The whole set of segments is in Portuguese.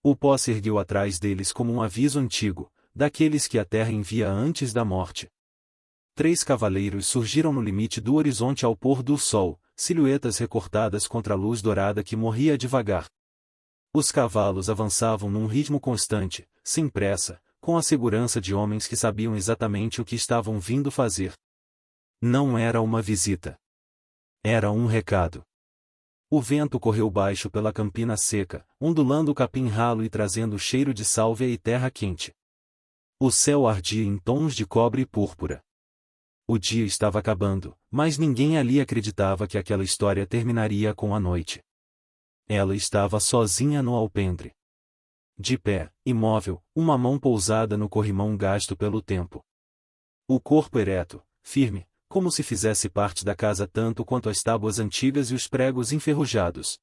O pó se ergueu atrás deles como um aviso antigo, daqueles que a terra envia antes da morte. 3 cavaleiros surgiram no limite do horizonte ao pôr do sol, silhuetas recortadas contra a luz dourada que morria devagar. Os cavalos avançavam num ritmo constante, sem pressa, com a segurança de homens que sabiam exatamente o que estavam vindo fazer. Não era uma visita. Era um recado. O vento correu baixo pela campina seca, ondulando o capim ralo e trazendo o cheiro de sálvia e terra quente. O céu ardia em tons de cobre e púrpura. O dia estava acabando, mas ninguém ali acreditava que aquela história terminaria com a noite. Ela estava sozinha no alpendre. De pé, imóvel, uma mão pousada no corrimão gasto pelo tempo. O corpo ereto, firme, como se fizesse parte da casa tanto quanto as tábuas antigas e os pregos enferrujados.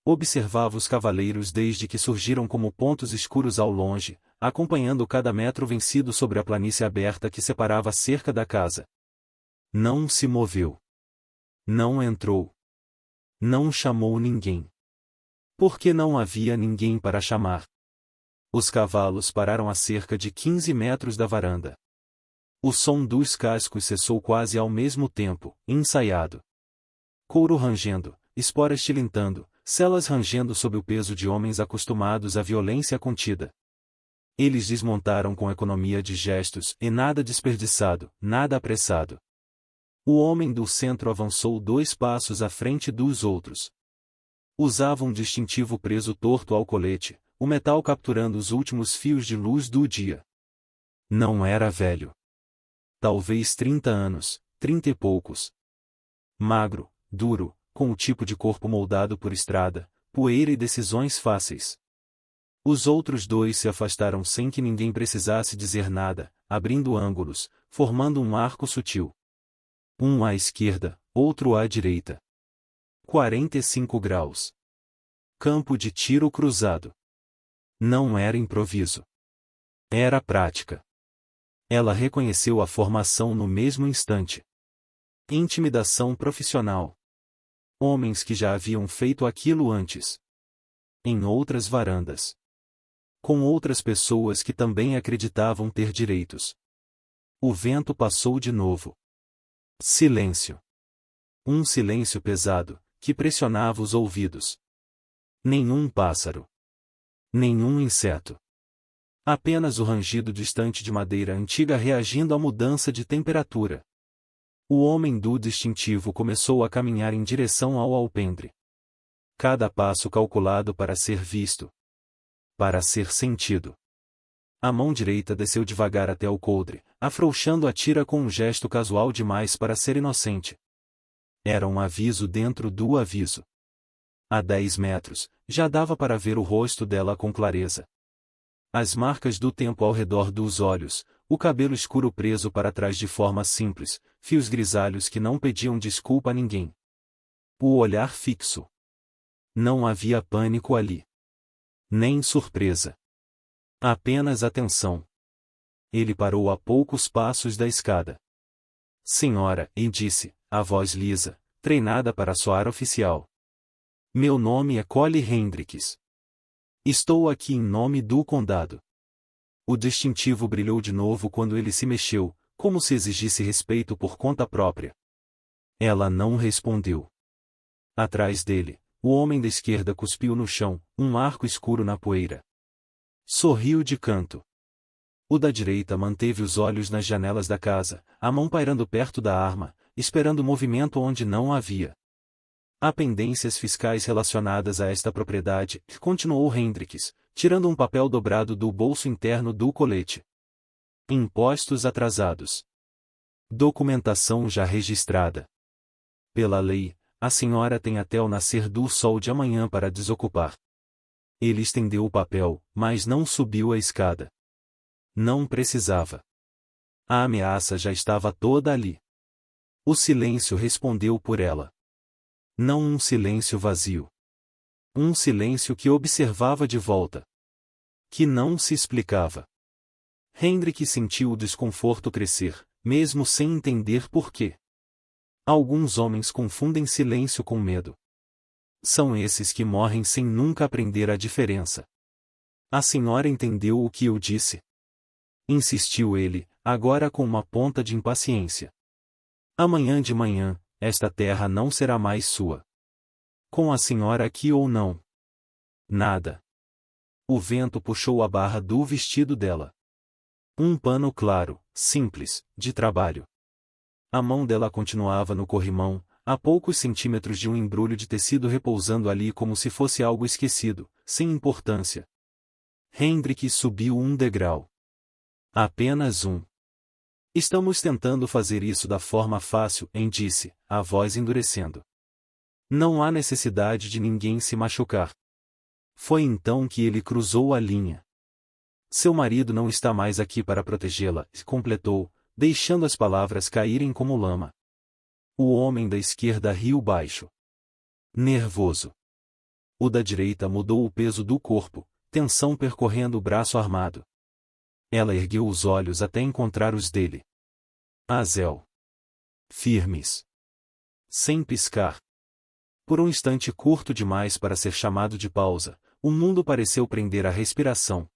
Observava os cavaleiros desde que surgiram como pontos escuros ao longe, acompanhando cada metro vencido sobre a planície aberta que separava a cerca da casa. Não se moveu. Não entrou. Não chamou ninguém. Porque não havia ninguém para chamar. Os cavalos pararam a cerca de 15 metros da varanda. O som dos cascos cessou quase ao mesmo tempo, ensaiado. Couro rangendo, esporas tilintando, celas rangendo sob o peso de homens acostumados à violência contida. Eles desmontaram com economia de gestos, e nada desperdiçado, nada apressado. O homem do centro avançou 2 passos à frente dos outros. Usava um distintivo preso torto ao colete, o metal capturando os últimos fios de luz do dia. Não era velho. Talvez 30 anos, 30 e poucos. Magro, duro, com o tipo de corpo moldado por estrada, poeira e decisões fáceis. Os outros 2 se afastaram sem que ninguém precisasse dizer nada, abrindo ângulos, formando um arco sutil. Um à esquerda, outro à direita. 45 graus. Campo de tiro cruzado. Não era improviso. Era prática. Ela reconheceu a formação no mesmo instante. Intimidação profissional. Homens que já haviam feito aquilo antes. Em outras varandas. Com outras pessoas que também acreditavam ter direitos. O vento passou de novo. Silêncio. Um silêncio pesado, que pressionava os ouvidos. Nenhum pássaro. Nenhum inseto. Apenas o rangido distante de madeira antiga reagindo à mudança de temperatura. O homem do distintivo começou a caminhar em direção ao alpendre. Cada passo calculado para ser visto. Para ser sentido. A mão direita desceu devagar até o coldre, afrouxando a tira com um gesto casual demais para ser inocente. Era um aviso dentro do aviso. A 10 metros, já dava para ver o rosto dela com clareza. As marcas do tempo ao redor dos olhos, o cabelo escuro preso para trás de forma simples, fios grisalhos que não pediam desculpa a ninguém. O olhar fixo. Não havia pânico ali. Nem surpresa. Apenas atenção. Ele parou a poucos passos da escada. Senhora, e disse, a voz lisa, treinada para soar oficial. Meu nome é Collie Hendricks. Estou aqui em nome do condado. O distintivo brilhou de novo quando ele se mexeu, como se exigisse respeito por conta própria. Ela não respondeu. Atrás dele, o homem da esquerda cuspiu no chão, um arco escuro na poeira. Sorriu de canto. O da direita manteve os olhos nas janelas da casa, a mão pairando perto da arma, esperando movimento onde não havia. Há pendências fiscais relacionadas a esta propriedade, continuou Hendricks, tirando um papel dobrado do bolso interno do colete. Impostos atrasados. Documentação já registrada. Pela lei, a senhora tem até o nascer do sol de amanhã para desocupar. Ele estendeu o papel, mas não subiu a escada. Não precisava. A ameaça já estava toda ali. O silêncio respondeu por ela. Não um silêncio vazio. Um silêncio que observava de volta. Que não se explicava. Hendrik sentiu o desconforto crescer, mesmo sem entender por quê. Alguns homens confundem silêncio com medo. São esses que morrem sem nunca aprender a diferença. A senhora entendeu o que eu disse? Insistiu ele, agora com uma ponta de impaciência. Amanhã de manhã, esta terra não será mais sua. Com a senhora aqui ou não? Nada. O vento puxou a barra do vestido dela. Um pano claro, simples, de trabalho. A mão dela continuava no corrimão, a poucos centímetros de um embrulho de tecido repousando ali como se fosse algo esquecido, sem importância. Hendrik subiu um degrau. Apenas um. Estamos tentando fazer isso da forma fácil, disse, a voz endurecendo. Não há necessidade de ninguém se machucar. Foi então que ele cruzou a linha. Seu marido não está mais aqui para protegê-la, completou, deixando as palavras caírem como lama. O homem da esquerda riu baixo. Nervoso. O da direita mudou o peso do corpo, tensão percorrendo o braço armado. Ela ergueu os olhos até encontrar os dele. Azel. Firmes. Sem piscar. Por um instante curto demais para ser chamado de pausa, o mundo pareceu prender a respiração.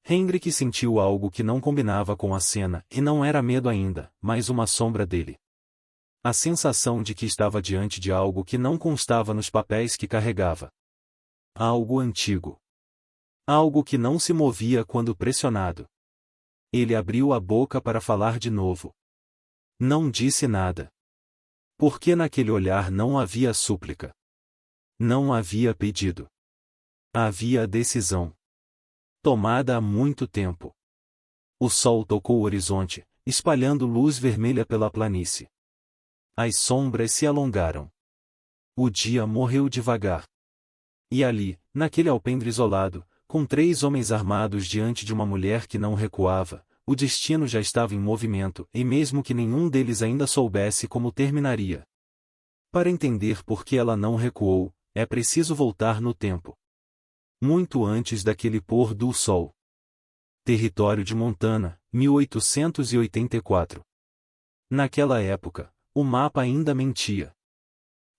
Hendrik sentiu algo que não combinava com a cena, e não era medo ainda, mas uma sombra dele. A sensação de que estava diante de algo que não constava nos papéis que carregava. Algo antigo. Algo que não se movia quando pressionado. Ele abriu a boca para falar de novo. Não disse nada. Porque naquele olhar não havia súplica. Não havia pedido. Havia decisão. Tomada há muito tempo. O sol tocou o horizonte, espalhando luz vermelha pela planície. As sombras se alongaram. O dia morreu devagar. E ali, naquele alpendre isolado, com 3 homens armados diante de uma mulher que não recuava, o destino já estava em movimento, e mesmo que nenhum deles ainda soubesse como terminaria. Para entender por que ela não recuou, é preciso voltar no tempo. Muito antes daquele pôr do sol. Território de Montana, 1884. Naquela época, o mapa ainda mentia.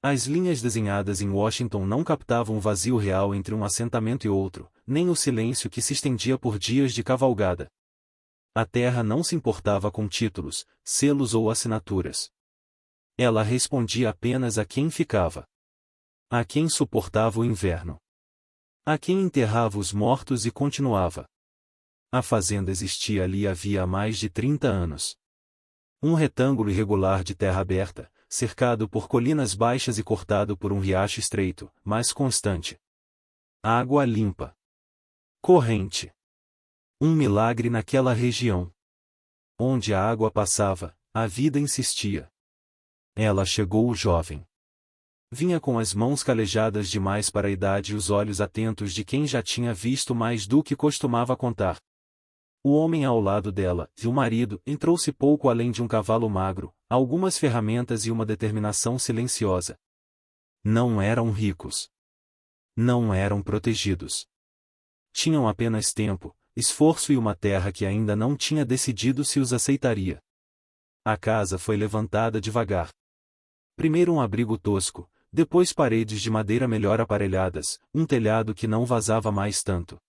As linhas desenhadas em Washington não captavam o vazio real entre um assentamento e outro, nem o silêncio que se estendia por dias de cavalgada. A terra não se importava com títulos, selos ou assinaturas. Ela respondia apenas a quem ficava. A quem suportava o inverno. A quem enterrava os mortos e continuava. A fazenda existia ali havia mais de 30 anos. Um retângulo irregular de terra aberta, cercado por colinas baixas e cortado por um riacho estreito, mas constante. Água limpa. Corrente. Um milagre naquela região. Onde a água passava, a vida insistia. Ela chegou jovem. Vinha com as mãos calejadas demais para a idade e os olhos atentos de quem já tinha visto mais do que costumava contar. O homem ao lado dela, e o marido, entrou-se pouco além de um cavalo magro, algumas ferramentas e uma determinação silenciosa. Não eram ricos. Não eram protegidos. Tinham apenas tempo, esforço e uma terra que ainda não tinha decidido se os aceitaria. A casa foi levantada devagar. Primeiro um abrigo tosco, depois paredes de madeira melhor aparelhadas, um telhado que não vazava mais tanto.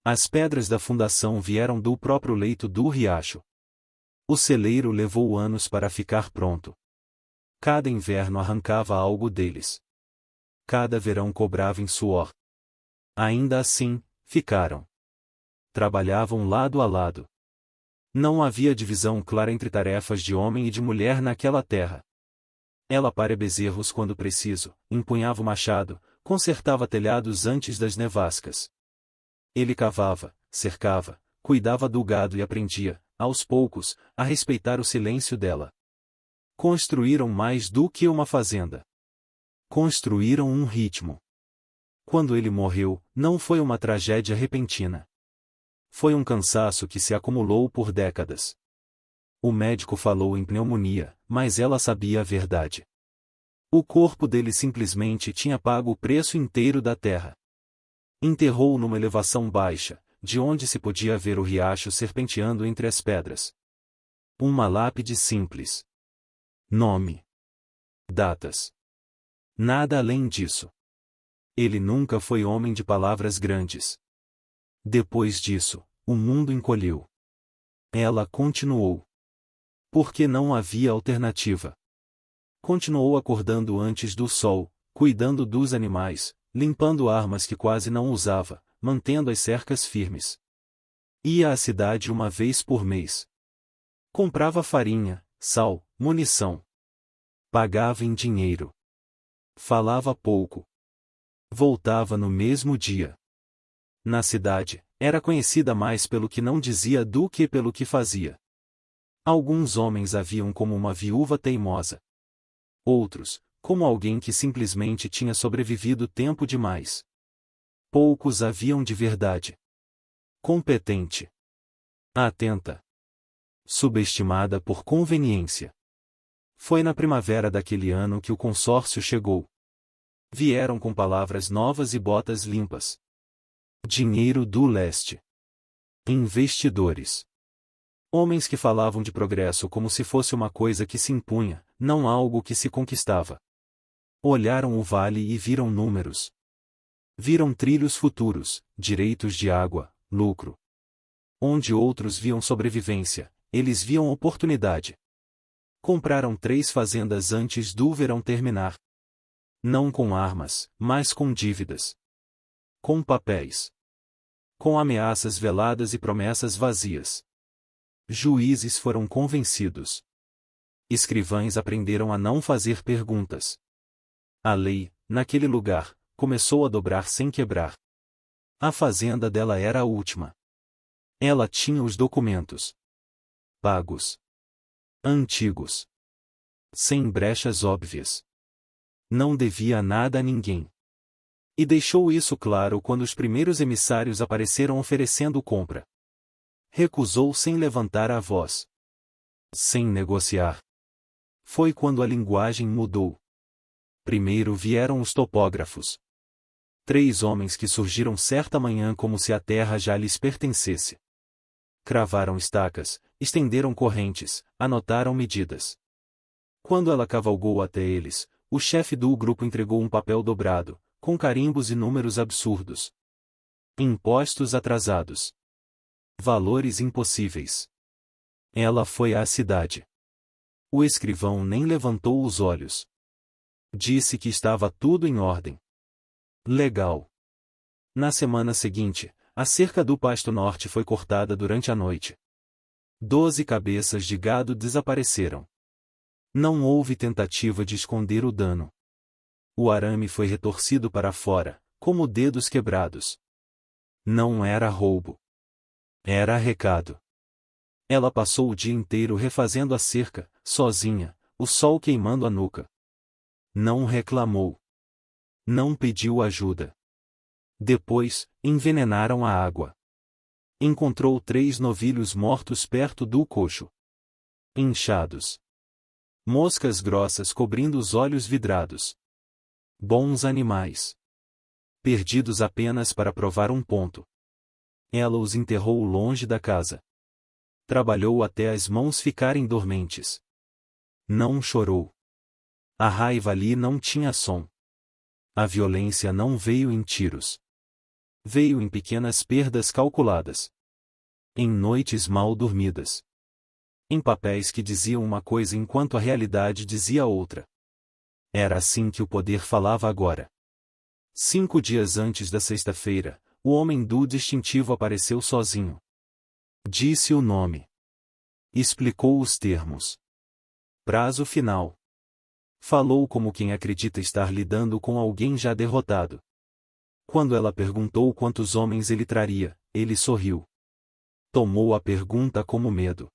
As pedras da fundação vieram do próprio leito do riacho. O celeiro levou anos para ficar pronto. Cada inverno arrancava algo deles. Cada verão cobrava em suor. Ainda assim, ficaram. Trabalhavam lado a lado. Não havia divisão clara entre tarefas de homem e de mulher naquela terra. Ela paria bezerros quando preciso, empunhava o machado, consertava telhados antes das nevascas. Ele cavava, cercava, cuidava do gado e aprendia, aos poucos, a respeitar o silêncio dela. Construíram mais do que uma fazenda. Construíram um ritmo. Quando ele morreu, não foi uma tragédia repentina. Foi um cansaço que se acumulou por décadas. O médico falou em pneumonia, mas ela sabia a verdade. O corpo dele simplesmente tinha pago o preço inteiro da terra. Enterrou-o numa elevação baixa, de onde se podia ver o riacho serpenteando entre as pedras. Uma lápide simples. Nome. Datas. Nada além disso. Ele nunca foi homem de palavras grandes. Depois disso, o mundo encolheu. Ela continuou. Porque não havia alternativa. Continuou acordando antes do sol, cuidando dos animais, limpando armas que quase não usava, mantendo as cercas firmes. Ia à cidade uma vez por mês. Comprava farinha, sal, munição. Pagava em dinheiro. Falava pouco. Voltava no mesmo dia. Na cidade, era conhecida mais pelo que não dizia do que pelo que fazia. Alguns homens a viam como uma viúva teimosa. Outros, como alguém que simplesmente tinha sobrevivido tempo demais. Poucos a viam de verdade. Competente. Atenta. Subestimada por conveniência. Foi na primavera daquele ano que o consórcio chegou. Vieram com palavras novas e botas limpas. Dinheiro do leste. Investidores. Homens que falavam de progresso como se fosse uma coisa que se impunha, não algo que se conquistava. Olharam o vale e viram números. Viram trilhos futuros, direitos de água, lucro. Onde outros viam sobrevivência, eles viam oportunidade. Compraram 3 fazendas antes do verão terminar. Não com armas, mas com dívidas. Com papéis. Com ameaças veladas e promessas vazias. Juízes foram convencidos. Escrivães aprenderam a não fazer perguntas. A lei, naquele lugar, começou a dobrar sem quebrar. A fazenda dela era a última. Ela tinha os documentos. Pagos. Antigos. Sem brechas óbvias. Não devia nada a ninguém. E deixou isso claro quando os primeiros emissários apareceram oferecendo compra. Recusou sem levantar a voz. Sem negociar. Foi quando a linguagem mudou. Primeiro vieram os topógrafos. 3 homens que surgiram certa manhã como se a terra já lhes pertencesse. Cravaram estacas, estenderam correntes, anotaram medidas. Quando ela cavalgou até eles, o chefe do grupo entregou um papel dobrado, com carimbos e números absurdos. Impostos atrasados. Valores impossíveis. Ela foi à cidade. O escrivão nem levantou os olhos. Disse que estava tudo em ordem. Legal. Na semana seguinte, a cerca do pasto norte foi cortada durante a noite. 12 cabeças de gado desapareceram. Não houve tentativa de esconder o dano. O arame foi retorcido para fora, como dedos quebrados. Não era roubo. Era recado. Ela passou o dia inteiro refazendo a cerca, sozinha, o sol queimando a nuca. Não reclamou. Não pediu ajuda. Depois, envenenaram a água. Encontrou 3 novilhos mortos perto do coxo. Inchados. Moscas grossas cobrindo os olhos vidrados. Bons animais. Perdidos apenas para provar um ponto. Ela os enterrou longe da casa. Trabalhou até as mãos ficarem dormentes. Não chorou. A raiva ali não tinha som. A violência não veio em tiros. Veio em pequenas perdas calculadas. Em noites mal dormidas. Em papéis que diziam uma coisa enquanto a realidade dizia outra. Era assim que o poder falava agora. 5 dias antes da sexta-feira, o homem do distintivo apareceu sozinho. Disse o nome. Explicou os termos. Prazo final. Falou como quem acredita estar lidando com alguém já derrotado. Quando ela perguntou quantos homens ele traria, ele sorriu. Tomou a pergunta como medo.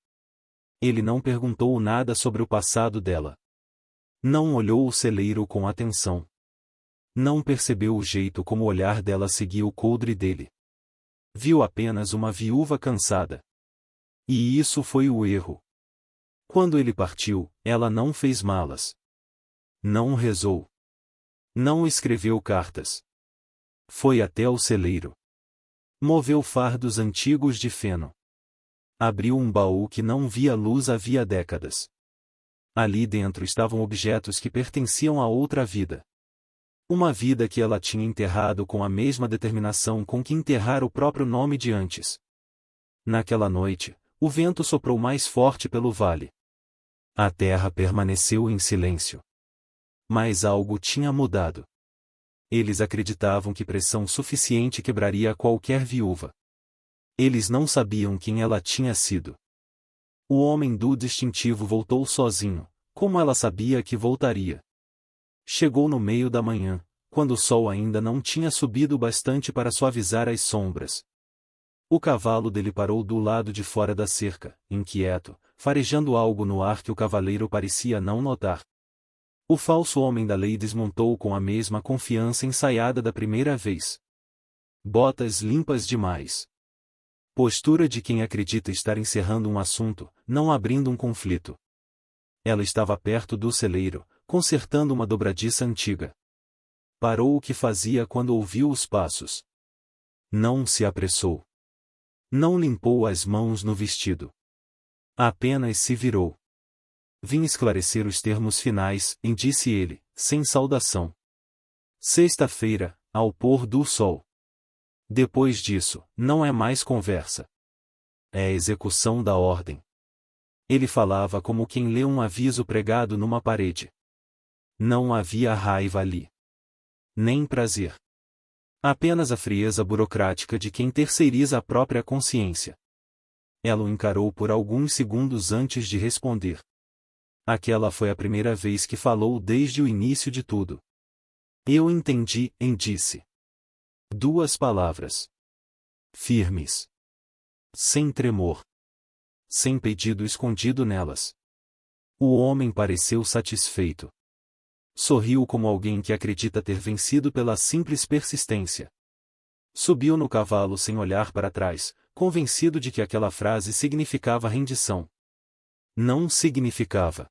Ele não perguntou nada sobre o passado dela. Não olhou o celeiro com atenção. Não percebeu o jeito como o olhar dela seguia o coldre dele. Viu apenas uma viúva cansada. E isso foi o erro. Quando ele partiu, ela não fez malas. Não rezou. Não escreveu cartas. Foi até o celeiro. Moveu fardos antigos de feno. Abriu um baú que não via luz havia décadas. Ali dentro estavam objetos que pertenciam a outra vida. Uma vida que ela tinha enterrado com a mesma determinação com que enterrara o próprio nome de antes. Naquela noite, o vento soprou mais forte pelo vale. A terra permaneceu em silêncio. Mas algo tinha mudado. Eles acreditavam que pressão suficiente quebraria qualquer viúva. Eles não sabiam quem ela tinha sido. O homem do distintivo voltou sozinho, como ela sabia que voltaria. Chegou no meio da manhã, quando o sol ainda não tinha subido bastante para suavizar as sombras. O cavalo dele parou do lado de fora da cerca, inquieto, farejando algo no ar que o cavaleiro parecia não notar. O falso homem da lei desmontou com a mesma confiança ensaiada da primeira vez. Botas limpas demais. Postura de quem acredita estar encerrando um assunto, não abrindo um conflito. Ela estava perto do celeiro, consertando uma dobradiça antiga. Parou o que fazia quando ouviu os passos. Não se apressou. Não limpou as mãos no vestido. Apenas se virou. Vim esclarecer os termos finais, disse ele, sem saudação. Sexta-feira, ao pôr do sol. Depois disso, não é mais conversa. É a execução da ordem. Ele falava como quem lê um aviso pregado numa parede. Não havia raiva ali. Nem prazer. Apenas a frieza burocrática de quem terceiriza a própria consciência. Ela o encarou por alguns segundos antes de responder. Aquela foi a primeira vez que falou desde o início de tudo. Eu entendi, disse. 2 palavras. Firmes. Sem tremor. Sem pedido escondido nelas. O homem pareceu satisfeito. Sorriu como alguém que acredita ter vencido pela simples persistência. Subiu no cavalo sem olhar para trás, convencido de que aquela frase significava rendição. Não significava.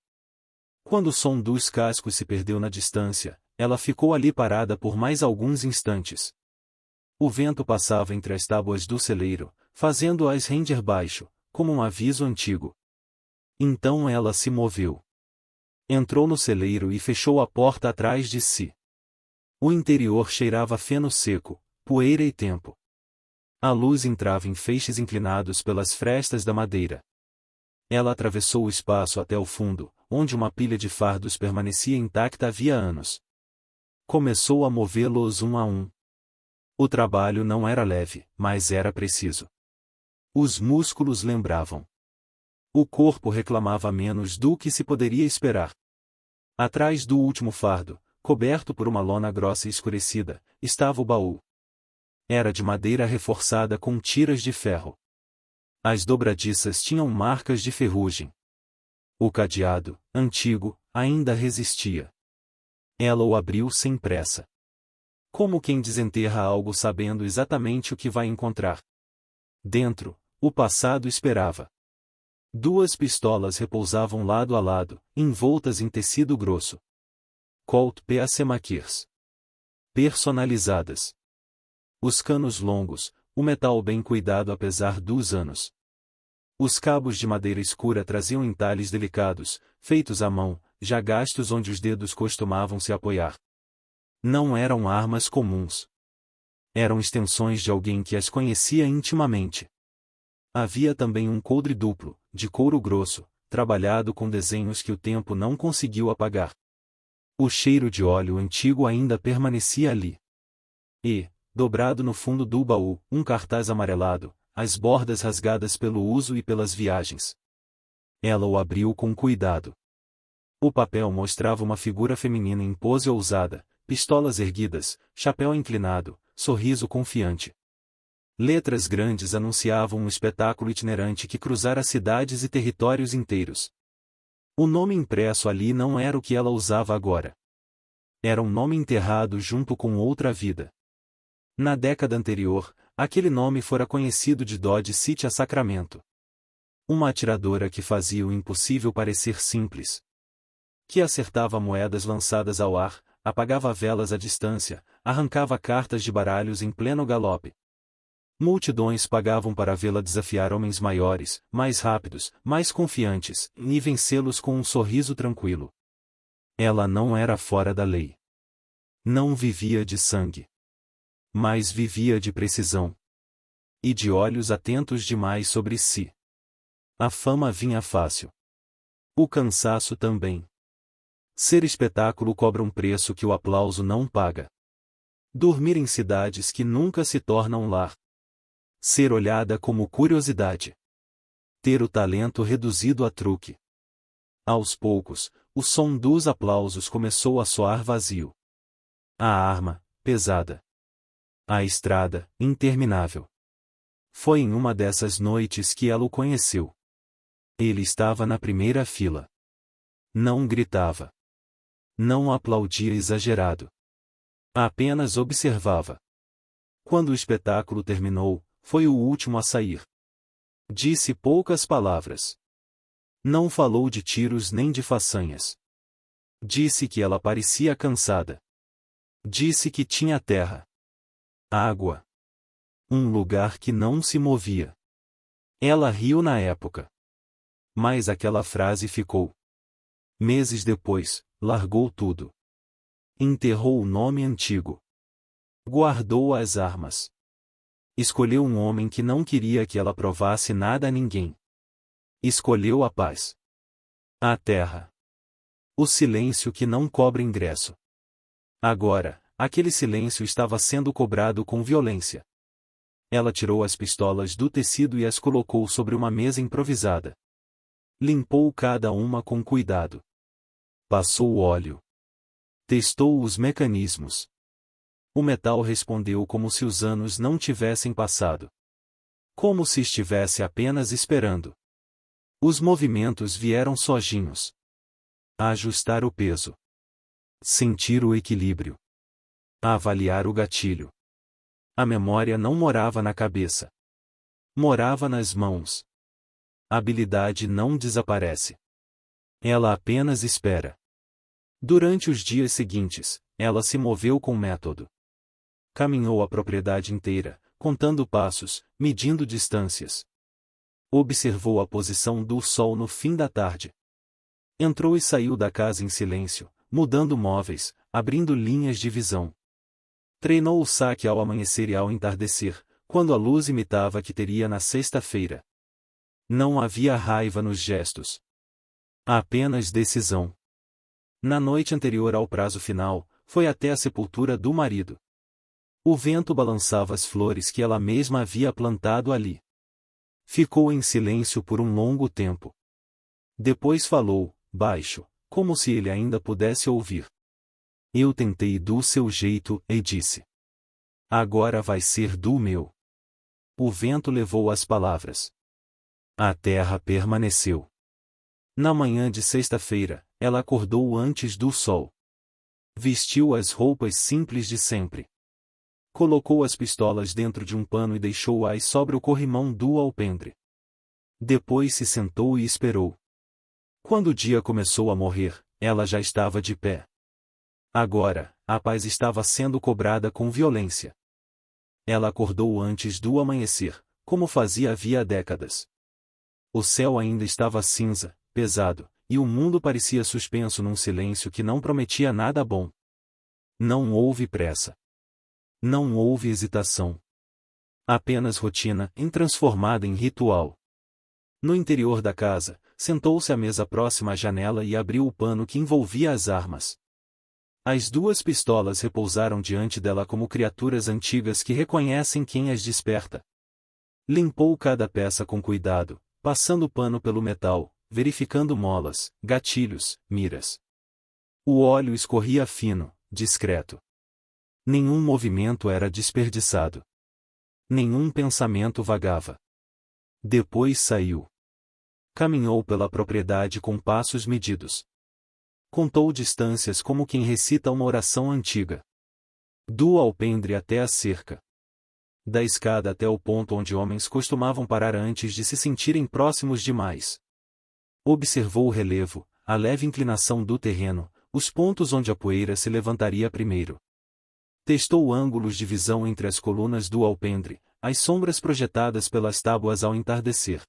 Quando o som dos cascos se perdeu na distância, ela ficou ali parada por mais alguns instantes. O vento passava entre as tábuas do celeiro, fazendo-as render baixo, como um aviso antigo. Então ela se moveu. Entrou no celeiro e fechou a porta atrás de si. O interior cheirava feno seco, poeira e tempo. A luz entrava em feixes inclinados pelas frestas da madeira. Ela atravessou o espaço até o fundo, onde uma pilha de fardos permanecia intacta havia anos. Começou a movê-los um a um. O trabalho não era leve, mas era preciso. Os músculos lembravam. O corpo reclamava menos do que se poderia esperar. Atrás do último fardo, coberto por uma lona grossa e escurecida, estava o baú. Era de madeira reforçada com tiras de ferro. As dobradiças tinham marcas de ferrugem. O cadeado, antigo, ainda resistia. Ela o abriu sem pressa. Como quem desenterra algo sabendo exatamente o que vai encontrar. Dentro, o passado esperava. 2 pistolas repousavam lado a lado, envoltas em tecido grosso. Colt PAC Makers. Personalizadas. Os canos longos, o metal bem cuidado apesar dos anos. Os cabos de madeira escura traziam entalhes delicados, feitos à mão, já gastos onde os dedos costumavam se apoiar. Não eram armas comuns. Eram extensões de alguém que as conhecia intimamente. Havia também um coldre duplo, de couro grosso, trabalhado com desenhos que o tempo não conseguiu apagar. O cheiro de óleo antigo ainda permanecia ali. E, dobrado no fundo do baú, um cartaz amarelado, as bordas rasgadas pelo uso e pelas viagens. Ela o abriu com cuidado. O papel mostrava uma figura feminina em pose ousada, pistolas erguidas, chapéu inclinado, sorriso confiante. Letras grandes anunciavam um espetáculo itinerante que cruzara cidades e territórios inteiros. O nome impresso ali não era o que ela usava agora. Era um nome enterrado junto com outra vida. Na década anterior, aquele nome fora conhecido de Dodge City a Sacramento. Uma atiradora que fazia o impossível parecer simples. Que acertava moedas lançadas ao ar, apagava velas à distância, arrancava cartas de baralhos em pleno galope. Multidões pagavam para vê-la desafiar homens maiores, mais rápidos, mais confiantes, e vencê-los com um sorriso tranquilo. Ela não era fora da lei. Não vivia de sangue, mas vivia de precisão. E de olhos atentos demais sobre si. A fama vinha fácil. O cansaço também. Ser espetáculo cobra um preço que o aplauso não paga. Dormir em cidades que nunca se tornam lar. Ser olhada como curiosidade. Ter o talento reduzido a truque. Aos poucos, o som dos aplausos começou a soar vazio. A arma, pesada. A estrada, interminável. Foi em uma dessas noites que ela o conheceu. Ele estava na primeira fila. Não gritava. Não aplaudia exagerado. Apenas observava. Quando o espetáculo terminou, foi o último a sair. Disse poucas palavras. Não falou de tiros nem de façanhas. Disse que ela parecia cansada. Disse que tinha terra. Água. Um lugar que não se movia. Ela riu na época. Mas aquela frase ficou. Meses depois, largou tudo. Enterrou o nome antigo. Guardou as armas. Escolheu um homem que não queria que ela provasse nada a ninguém. Escolheu a paz. A terra. O silêncio que não cobra ingresso. Agora, aquele silêncio estava sendo cobrado com violência. Ela tirou as pistolas do tecido e as colocou sobre uma mesa improvisada. Limpou cada uma com cuidado. Passou o óleo. Testou os mecanismos. O metal respondeu como se os anos não tivessem passado. Como se estivesse apenas esperando. Os movimentos vieram sozinhos. Ajustar o peso. Sentir o equilíbrio. Avaliar o gatilho. A memória não morava na cabeça. Morava nas mãos. A habilidade não desaparece. Ela apenas espera. Durante os dias seguintes, ela se moveu com método. Caminhou a propriedade inteira, contando passos, medindo distâncias. Observou a posição do sol no fim da tarde. Entrou e saiu da casa em silêncio, mudando móveis, abrindo linhas de visão. Treinou o saque ao amanhecer e ao entardecer, quando a luz imitava a que teria na sexta-feira. Não havia raiva nos gestos. Apenas decisão. Na noite anterior ao prazo final, foi até a sepultura do marido. O vento balançava as flores que ela mesma havia plantado ali. Ficou em silêncio por um longo tempo. Depois falou, baixo, como se ele ainda pudesse ouvir. Eu tentei do seu jeito, e disse. Agora vai ser do meu. O vento levou as palavras. A terra permaneceu. Na manhã de sexta-feira, ela acordou antes do sol. Vestiu as roupas simples de sempre. Colocou as pistolas dentro de um pano e deixou-as sobre o corrimão do alpendre. Depois se sentou e esperou. Quando o dia começou a morrer, ela já estava de pé. Agora, a paz estava sendo cobrada com violência. Ela acordou antes do amanhecer, como fazia havia décadas. O céu ainda estava cinza, pesado, e o mundo parecia suspenso num silêncio que não prometia nada bom. Não houve pressa. Não houve hesitação. Apenas rotina, transformada em ritual. No interior da casa, sentou-se à mesa próxima à janela e abriu o pano que envolvia as armas. As duas pistolas repousaram diante dela como criaturas antigas que reconhecem quem as desperta. Limpou cada peça com cuidado, passando o pano pelo metal, verificando molas, gatilhos, miras. O óleo escorria fino, discreto. Nenhum movimento era desperdiçado. Nenhum pensamento vagava. Depois saiu. Caminhou pela propriedade com passos medidos. Contou distâncias como quem recita uma oração antiga. Do alpendre até a cerca. Da escada até o ponto onde homens costumavam parar antes de se sentirem próximos demais. Observou o relevo, a leve inclinação do terreno, os pontos onde a poeira se levantaria primeiro. Testou ângulos de visão entre as colunas do alpendre, as sombras projetadas pelas tábuas ao entardecer.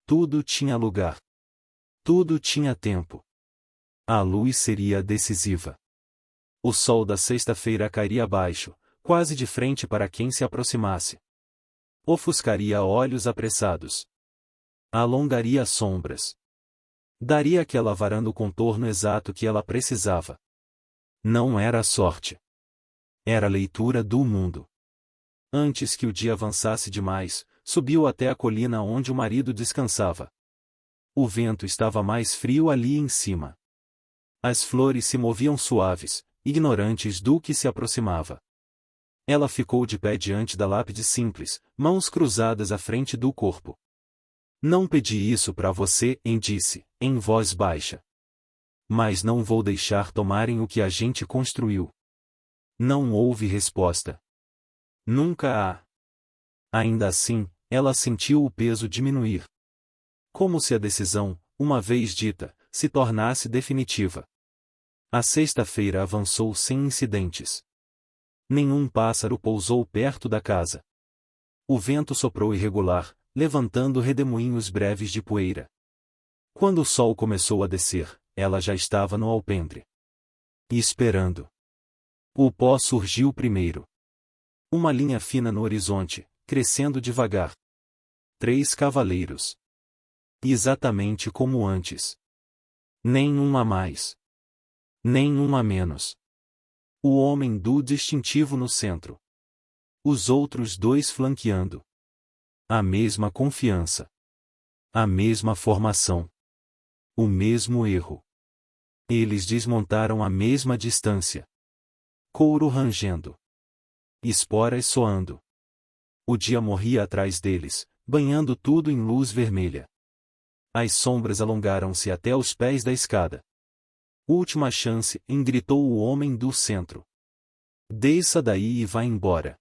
Tudo tinha lugar. Tudo tinha tempo. A luz seria decisiva. O sol da sexta-feira cairia abaixo, quase de frente para quem se aproximasse. Ofuscaria olhos apressados. Alongaria as sombras. Daria àquela varanda o contorno exato que ela precisava. Não era a sorte. Era a leitura do mundo. Antes que o dia avançasse demais, subiu até a colina onde o marido descansava. O vento estava mais frio ali em cima. As flores se moviam suaves, ignorantes do que se aproximava. Ela ficou de pé diante da lápide simples, mãos cruzadas à frente do corpo. Não pedi isso para você, disse, em voz baixa. Mas não vou deixar tomarem o que a gente construiu. Não houve resposta. Nunca há. Ainda assim, ela sentiu o peso diminuir. Como se a decisão, uma vez dita, se tornasse definitiva. A sexta-feira avançou sem incidentes. Nenhum pássaro pousou perto da casa. O vento soprou irregular, levantando redemoinhos breves de poeira. Quando o sol começou a descer, ela já estava no alpendre. E esperando. O pó surgiu primeiro. Uma linha fina no horizonte, crescendo devagar. 3 cavaleiros. Exatamente como antes. Nenhum a mais. Nenhum a menos. O homem do distintivo no centro. Os outros 2 flanqueando. A mesma confiança. A mesma formação. O mesmo erro. Eles desmontaram a mesma distância. Couro rangendo. Esporas soando. O dia morria atrás deles, banhando tudo em luz vermelha. As sombras alongaram-se até os pés da escada. Última chance, gritou o homem do centro. Desça daí e vá embora.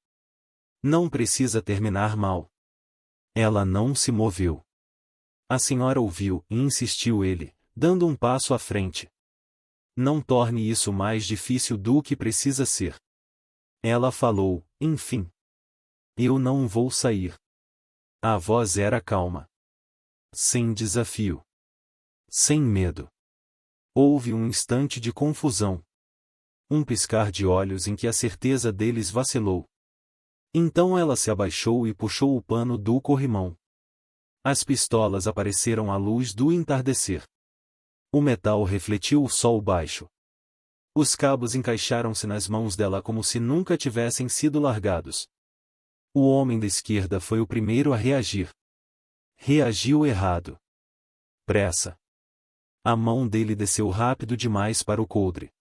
Não precisa terminar mal. Ela não se moveu. A senhora ouviu, insistiu ele, dando um passo à frente. Não torne isso mais difícil do que precisa ser. Ela falou, enfim. Eu não vou sair. A voz era calma. Sem desafio. Sem medo. Houve um instante de confusão. Um piscar de olhos em que a certeza deles vacilou. Então ela se abaixou e puxou o pano do corrimão. As pistolas apareceram à luz do entardecer. O metal refletiu o sol baixo. Os cabos encaixaram-se nas mãos dela como se nunca tivessem sido largados. O homem da esquerda foi o primeiro a reagir. Reagiu errado. Pressa. A mão dele desceu rápido demais para o coldre.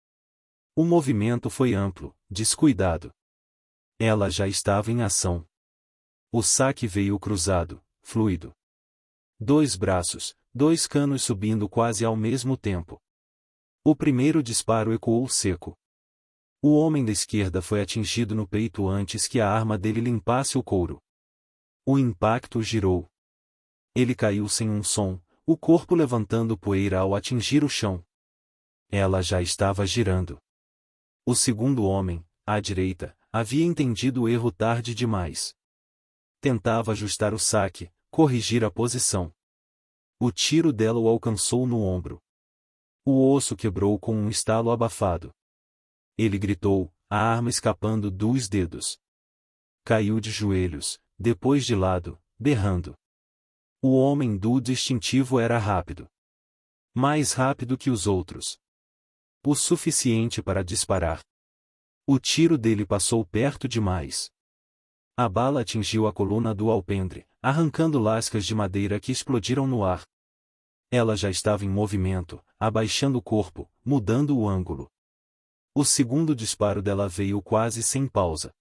O movimento foi amplo, descuidado. Ela já estava em ação. O saque veio cruzado, fluido. 2 braços, 2 canos subindo quase ao mesmo tempo. O primeiro disparo ecoou seco. O homem da esquerda foi atingido no peito antes que a arma dele limpasse o couro. O impacto girou. Ele caiu sem um som, o corpo levantando poeira ao atingir o chão. Ela já estava girando. O segundo homem, à direita, havia entendido o erro tarde demais. Tentava ajustar o saque, corrigir a posição. O tiro dela o alcançou no ombro. O osso quebrou com um estalo abafado. Ele gritou, a arma escapando dos dedos. Caiu de joelhos, depois de lado, berrando. O homem do distintivo era rápido. Mais rápido que os outros. O suficiente para disparar. O tiro dele passou perto demais. A bala atingiu a coluna do alpendre, arrancando lascas de madeira que explodiram no ar. Ela já estava em movimento, abaixando o corpo, mudando o ângulo. O segundo disparo dela veio quase sem pausa.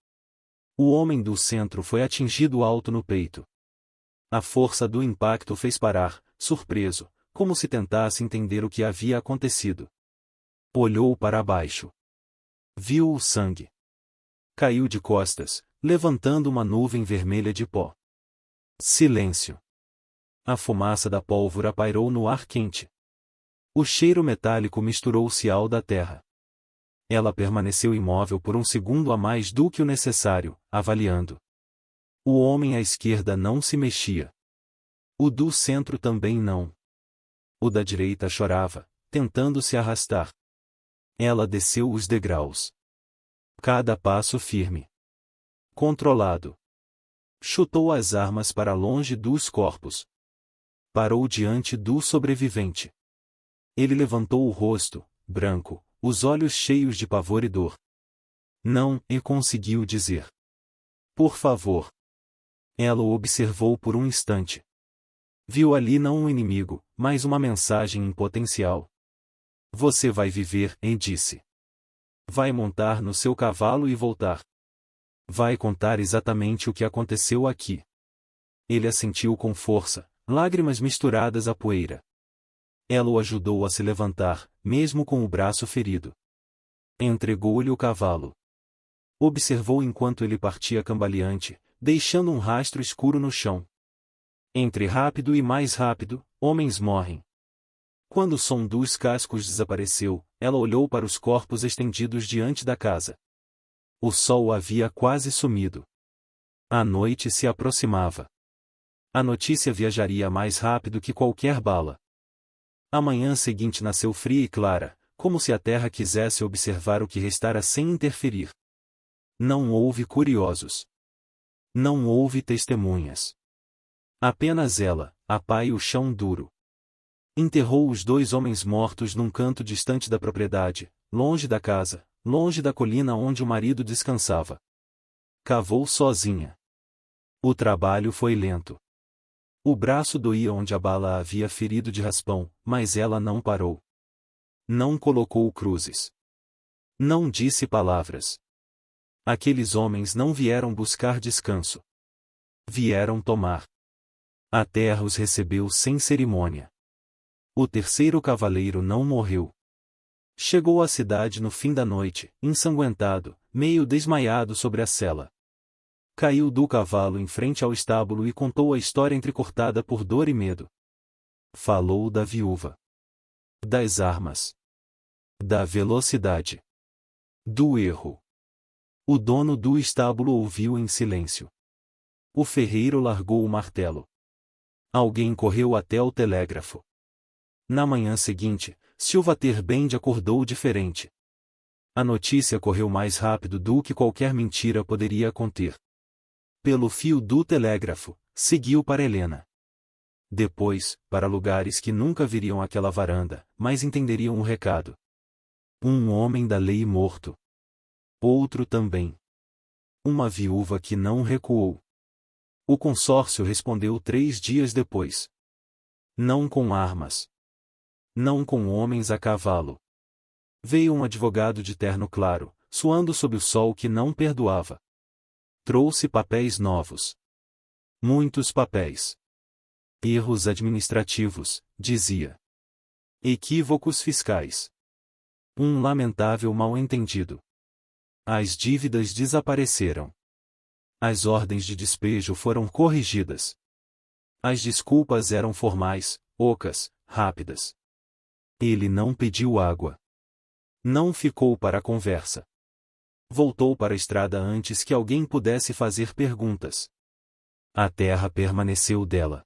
O homem do centro foi atingido alto no peito. A força do impacto fez parar, surpreso, como se tentasse entender o que havia acontecido. Olhou para baixo. Viu o sangue. Caiu de costas, levantando uma nuvem vermelha de pó. Silêncio. A fumaça da pólvora pairou no ar quente. O cheiro metálico misturou-se ao da terra. Ela permaneceu imóvel por um segundo a mais do que o necessário, avaliando. O homem à esquerda não se mexia. O do centro também não. O da direita chorava, tentando se arrastar. Ela desceu os degraus. Cada passo firme. Controlado. Chutou as armas para longe dos corpos. Parou diante do sobrevivente. Ele levantou o rosto, branco, os olhos cheios de pavor e dor. Não, e conseguiu dizer. Por favor. Ela o observou por um instante. Viu ali não um inimigo, mas uma mensagem em potencial. Você vai viver, e disse. Vai montar no seu cavalo e voltar. Vai contar exatamente o que aconteceu aqui. Ele assentiu com força, lágrimas misturadas à poeira. Ela o ajudou a se levantar, mesmo com o braço ferido. Entregou-lhe o cavalo. Observou enquanto ele partia cambaleante, deixando um rastro escuro no chão. Entre rápido e mais rápido, homens morrem. Quando o som dos cascos desapareceu, ela olhou para os corpos estendidos diante da casa. O sol havia quase sumido. A noite se aproximava. A notícia viajaria mais rápido que qualquer bala. A manhã seguinte nasceu fria e clara, como se a terra quisesse observar o que restara sem interferir. Não houve curiosos. Não houve testemunhas. Apenas ela, a pá e o chão duro. Enterrou os 2 homens mortos num canto distante da propriedade, longe da casa, longe da colina onde o marido descansava. Cavou sozinha. O trabalho foi lento. O braço doía onde a bala a havia ferido de raspão, mas ela não parou. Não colocou cruzes. Não disse palavras. Aqueles homens não vieram buscar descanso. Vieram tomar. A terra os recebeu sem cerimônia. O 3º cavaleiro não morreu. Chegou à cidade no fim da noite, ensanguentado, meio desmaiado sobre a sela. Caiu do cavalo em frente ao estábulo e contou a história entrecortada por dor e medo. Falou da viúva. Das armas. Da velocidade. Do erro. O dono do estábulo ouviu em silêncio. O ferreiro largou o martelo. Alguém correu até o telégrafo. Na manhã seguinte, Silvater Bend acordou diferente. A notícia correu mais rápido do que qualquer mentira poderia conter. Pelo fio do telégrafo, seguiu para Helena. Depois, para lugares que nunca viriam aquela varanda, mas entenderiam o recado. Um homem da lei morto. Outro também. Uma viúva que não recuou. O consórcio respondeu 3 dias depois. Não com armas. Não com homens a cavalo. Veio um advogado de terno claro, suando sob o sol que não perdoava. Trouxe papéis novos. Muitos papéis. Erros administrativos, dizia. Equívocos fiscais. Um lamentável mal-entendido. As dívidas desapareceram. As ordens de despejo foram corrigidas. As desculpas eram formais, ocas, rápidas. Ele não pediu água. Não ficou para a conversa. Voltou para a estrada antes que alguém pudesse fazer perguntas. A terra permaneceu dela.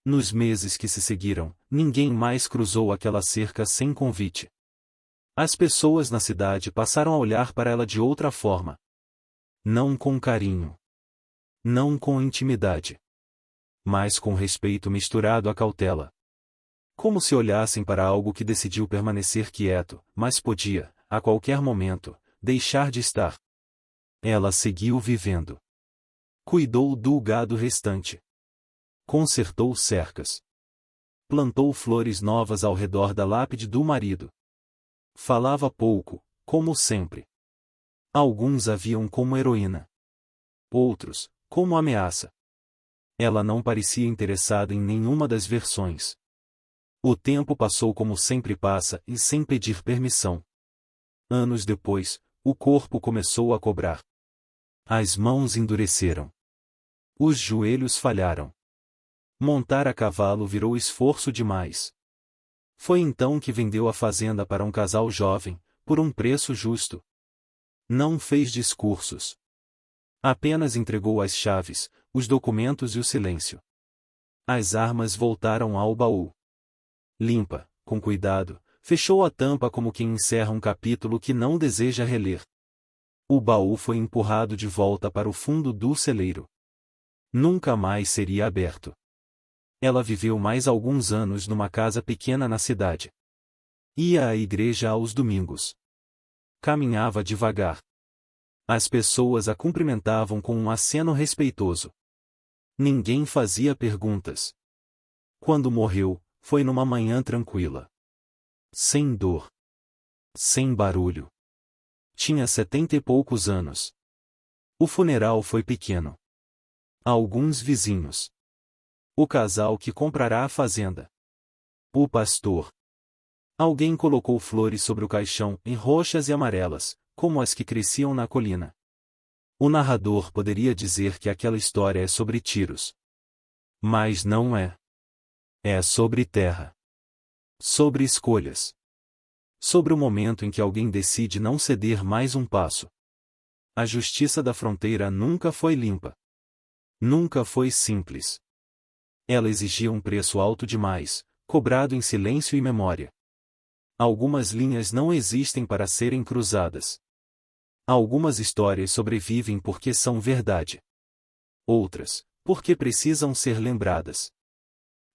Nos meses que se seguiram, ninguém mais cruzou aquela cerca sem convite. As pessoas na cidade passaram a olhar para ela de outra forma. Não com carinho. Não com intimidade. Mas com respeito misturado à cautela. Como se olhassem para algo que decidiu permanecer quieto, mas podia, a qualquer momento, deixar de estar. Ela seguiu vivendo. Cuidou do gado restante. Consertou cercas. Plantou flores novas ao redor da lápide do marido. Falava pouco, como sempre. Alguns a viam como heroína. Outros, como ameaça. Ela não parecia interessada em nenhuma das versões. O tempo passou como sempre passa e sem pedir permissão. Anos depois, o corpo começou a cobrar. As mãos endureceram. Os joelhos falharam. Montar a cavalo virou esforço demais. Foi então que vendeu a fazenda para um casal jovem, por um preço justo. Não fez discursos. Apenas entregou as chaves, os documentos e o silêncio. As armas voltaram ao baú. Limpa, com cuidado, Fechou a tampa como quem encerra um capítulo que não deseja reler. O baú foi empurrado de volta para o fundo do celeiro. Nunca mais seria aberto. Ela viveu mais alguns anos numa casa pequena na cidade. Ia à igreja aos domingos. Caminhava devagar. As pessoas a cumprimentavam com um aceno respeitoso. Ninguém fazia perguntas. Quando morreu, foi numa manhã tranquila. Sem dor. Sem barulho. Tinha 70 e poucos anos. O funeral foi pequeno. Alguns vizinhos. O casal que comprará a fazenda. O pastor. Alguém colocou flores sobre o caixão, em roxas e amarelas, como as que cresciam na colina. O narrador poderia dizer que aquela história é sobre tiros. Mas não é. É sobre terra. Sobre escolhas. Sobre o momento em que alguém decide não ceder mais um passo. A justiça da fronteira nunca foi limpa. Nunca foi simples. Ela exigia um preço alto demais, cobrado em silêncio e memória. Algumas linhas não existem para serem cruzadas. Algumas histórias sobrevivem porque são verdade. Outras, porque precisam ser lembradas.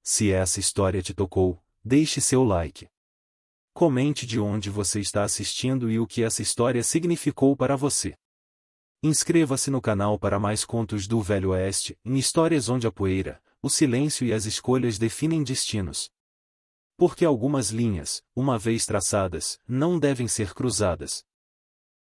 Se essa história te tocou, deixe seu like. Comente de onde você está assistindo e o que essa história significou para você. Inscreva-se no canal para mais contos do Velho Oeste, em histórias onde a poeira, o silêncio e as escolhas definem destinos. Porque algumas linhas, uma vez traçadas, não devem ser cruzadas.